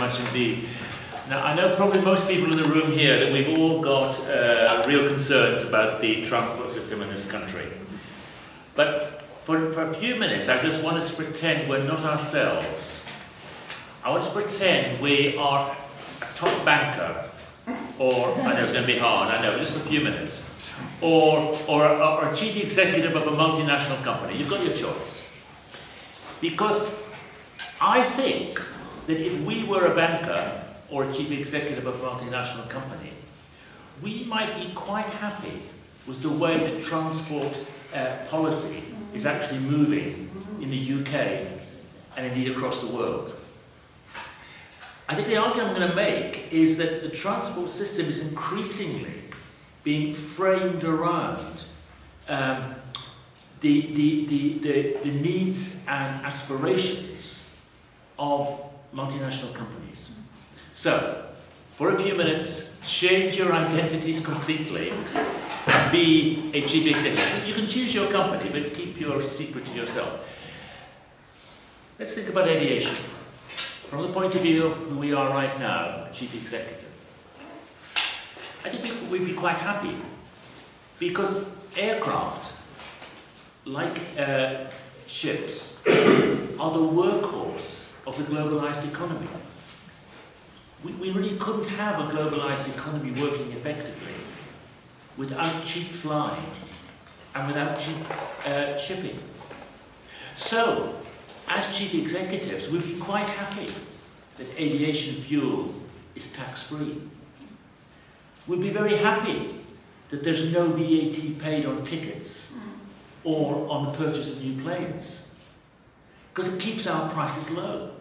Much indeed. Now, I know probably most people in the room here that we've all got real concerns about the transport system in this country. But for a few minutes, I just want us to pretend we're not ourselves. I want us to pretend we are a top banker, or, I know it's going to be hard, I know, just for a few minutes, or a chief executive of a multinational company. You've got your choice. Because I think that if we were a banker or a chief executive of a multinational company, we might be quite happy with the way that transport policy is actually moving in the UK and indeed across the world. I think the argument I'm going to make is that the transport system is increasingly being framed around the needs and aspirations of multinational companies. So, for a few minutes, change your identities completely and be a chief executive. You can choose your company, but keep your secret to yourself. Let's think about aviation. From the point of view of who we are right now, a chief executive, I think we'd be quite happy because aircraft, like ships, are the workhorse of the globalized economy. We really couldn't have a globalized economy working effectively without cheap flying and without cheap shipping. So, as chief executives, we'd be quite happy that aviation fuel is tax-free. We'd be very happy that there's no VAT paid on tickets or on the purchase of new planes, because it keeps our prices low.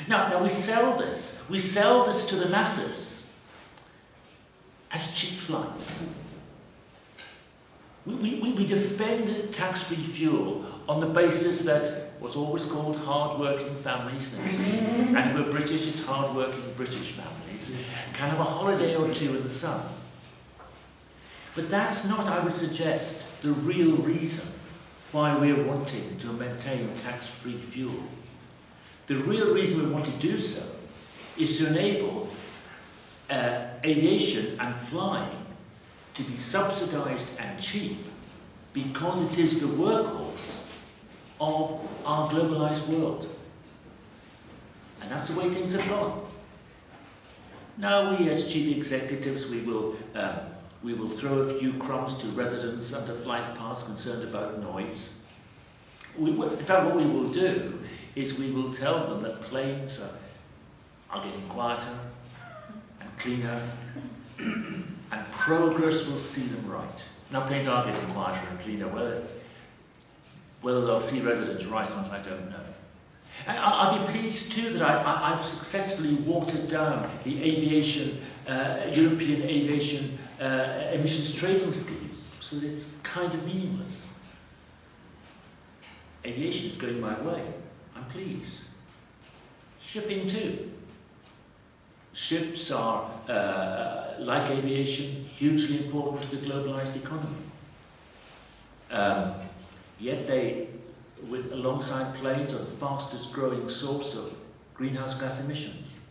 Now we sell this to the masses as cheap flights. We defend tax-free fuel on the basis that what's always called hard-working families, and we're British, it's hard-working British families, can have a holiday or two in the sun. But that's not, I would suggest, the real reason why we're wanting to maintain tax-free fuel. The real reason we want to do so is to enable aviation and flying to be subsidised and cheap because it is the workhorse of our globalised world. And that's the way things have gone. Now we as chief executives, we will throw a few crumbs to residents under flight paths concerned about noise. In fact, what we will do is we will tell them that planes are getting quieter and cleaner, and progress will see them right. Now planes are getting quieter and cleaner. Whether they'll see residents right or not, I don't know. And I'll be pleased too that I've successfully watered down the aviation, European aviation emissions trading scheme, so that it's kind of meaningless. Aviation is going my way. I'm pleased. Shipping too. Ships are, like aviation, hugely important to the globalized economy. Yet they, alongside planes, are the fastest growing source of greenhouse gas emissions.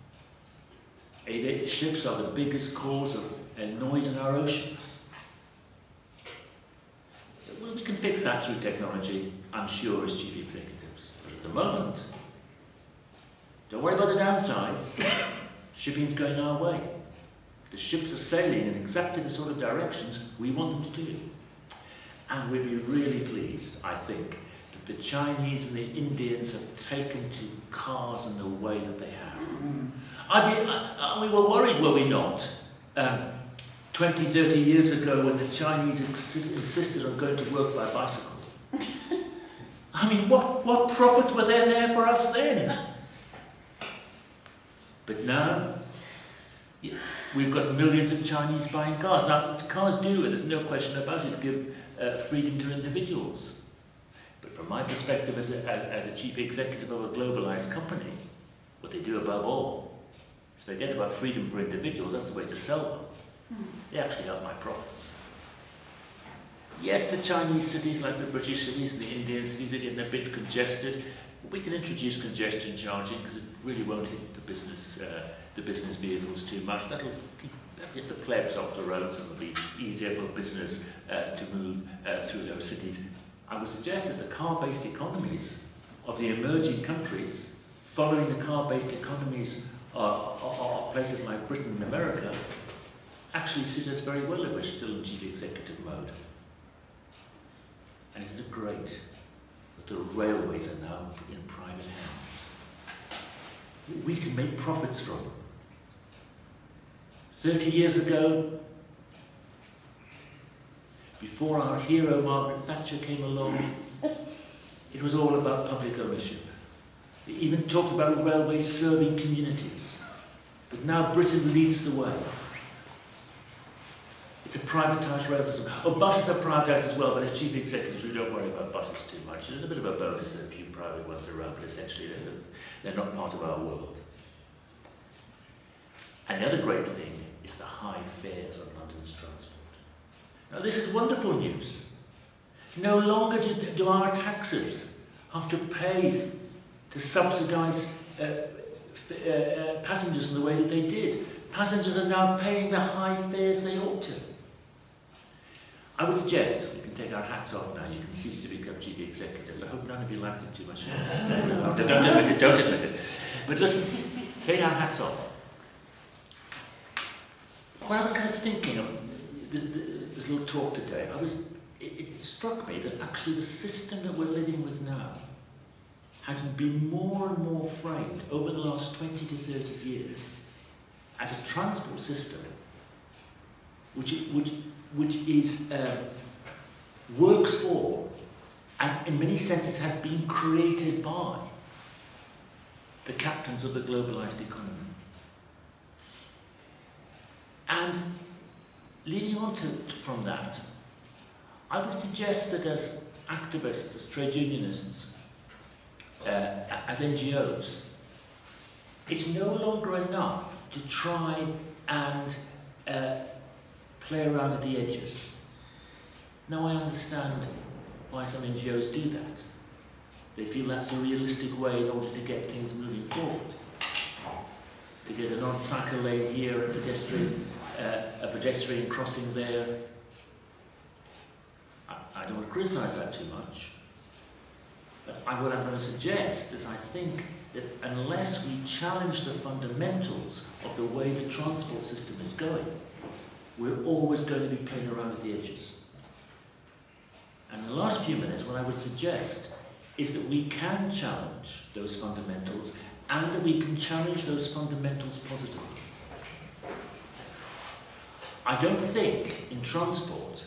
Ships are the biggest cause of noise in our oceans. Well, we can fix that through technology, I'm sure, as chief executives. But at the moment, don't worry about the downsides. Shipping's going our way. The ships are sailing in exactly the sort of directions we want them to do. And we'll be really pleased, I think, that the Chinese and the Indians have taken to cars in the way that they have. We were worried, were we not, 20, 30 years ago when the Chinese insisted on going to work by bicycle. I mean, what profits were there for us then? But now, we've got millions of Chinese buying cars. Now, cars do, there's no question about it, give freedom to individuals. But from my perspective as a chief executive of a globalized company, what they do above all is forget about freedom for individuals, that's the way to sell them. They actually help my profits. Yes, the Chinese cities, like the British cities and the Indian cities, are getting a bit congested. We can introduce congestion charging because it really won't hit the business vehicles too much. That'll get the plebs off the roads and it'll be easier for business to move through those cities. I would suggest that the car-based economies of the emerging countries, following the car-based economies of places like Britain and America, actually suit us very well if we're still in chief executive mode. And isn't it great that the railways are now in private hands? We can make profits from them. 30 years ago, before our hero Margaret Thatcher came along, it was all about public ownership. They even talked about railways serving communities. But now Britain leads the way. It's a privatised rail system. Oh, buses are privatised as well, but as chief executives we don't worry about buses too much. There's a bit of a bonus that a few private ones around, but essentially they're not part of our world. And the other great thing is the high fares on London's transport. Now this is wonderful news. No longer do our taxes have to pay to subsidise passengers in the way that they did. Passengers are now paying the high fares they ought to. I would suggest we can take our hats off now. You can cease to become chief executives. I hope none of you liked it too much. Don't admit it. But listen, take our hats off. When I was kind of thinking of this little talk today, it struck me that actually the system that we're living with now has been more and more framed over the last 20 to 30 years as a transport system which is works for and in many senses has been created by the captains of the globalized economy. And leading on from that, I would suggest that as activists, as trade unionists, as NGOs, it's no longer enough to try and play around at the edges. Now I understand why some NGOs do that. They feel that's a realistic way in order to get things moving forward. To get a non-cycle lane here, a pedestrian crossing there. I don't want to criticise that too much. But what I'm going to suggest is I think that unless we challenge the fundamentals of the way the transport system is going, we're always going to be playing around at the edges. And in the last few minutes, what I would suggest is that we can challenge those fundamentals and that we can challenge those fundamentals positively. I don't think in transport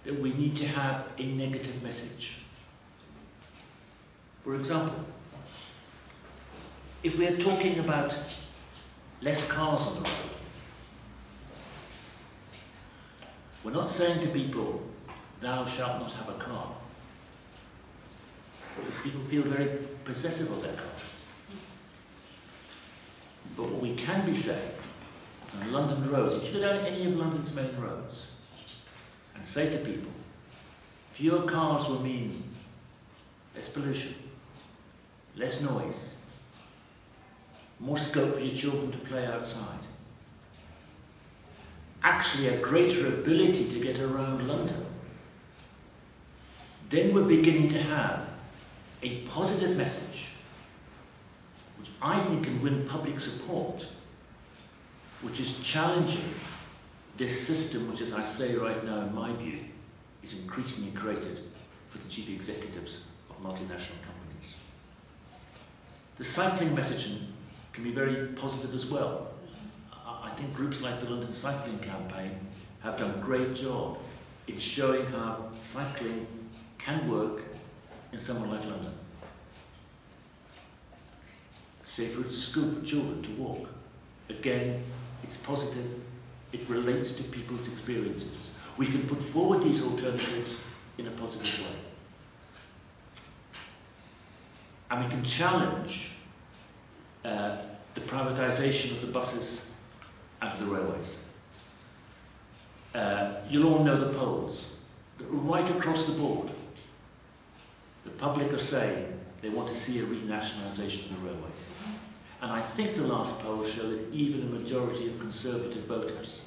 that we need to have a negative message. For example, if we are talking about less cars on the road, we're not saying to people, thou shalt not have a car. Because people feel very possessive of their cars. But what we can be saying is on London roads, if you go down any of London's main roads and say to people, fewer cars will mean less pollution, less noise, more scope for your children to play outside, actually a greater ability to get around London, then we're beginning to have a positive message which I think can win public support, which is challenging this system which, as I say right now in my view, is increasingly created for the chief executives of multinational companies. The cycling messaging can be very positive as well. I think groups like the London Cycling Campaign have done a great job in showing how cycling can work in somewhere like London. Safer routes to school for children to walk. Again, it's positive. It relates to people's experiences. We can put forward these alternatives in a positive way. And we can challenge the privatisation of the buses and of the railways. You'll all know the polls. Right across the board, the public are saying They want to see a renationalisation of the railways. And I think the last polls show that even a majority of Conservative voters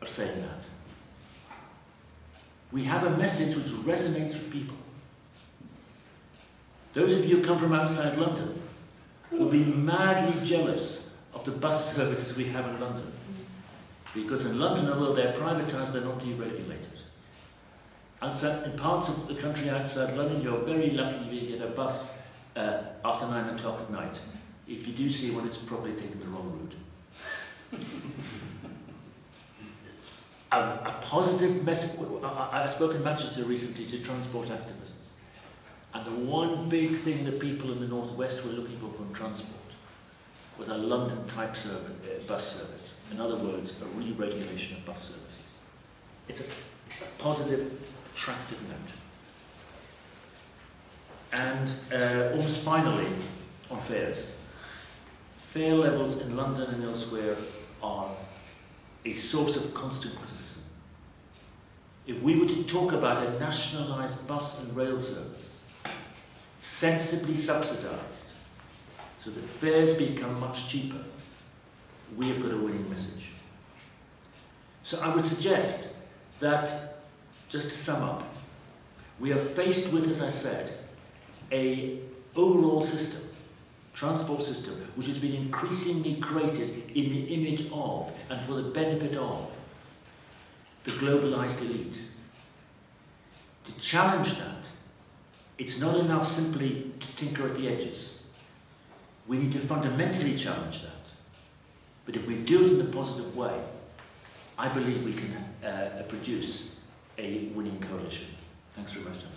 are saying that. We have a message which resonates with people. Those of you who come from outside London will be madly jealous of the bus services we have in London. Because in London, although they're privatised, they're not deregulated. Outside, in parts of the country outside London, you're very lucky if you get a bus after 9 o'clock at night. If you do see one, it's probably taken the wrong route. A positive message. I spoke in Manchester recently to transport activists, and the one big thing that people in the northwest were looking for from transport was a London-type bus service. In other words, a re-regulation of bus services. It's a positive, attractive note. And almost finally, on fares. Fare levels in London and elsewhere are a source of constant criticism. If we were to talk about a nationalised bus and rail service, sensibly subsidised, so that fares become much cheaper, we have got a winning message. So I would suggest that, just to sum up, we are faced with, as I said, an overall system, transport system, which has been increasingly created in the image of and for the benefit of the globalised elite. To challenge that, it's not enough simply to tinker at the edges. We need to fundamentally challenge that. But if we do it in a positive way, I believe we can produce a winning coalition. Thanks very much, John.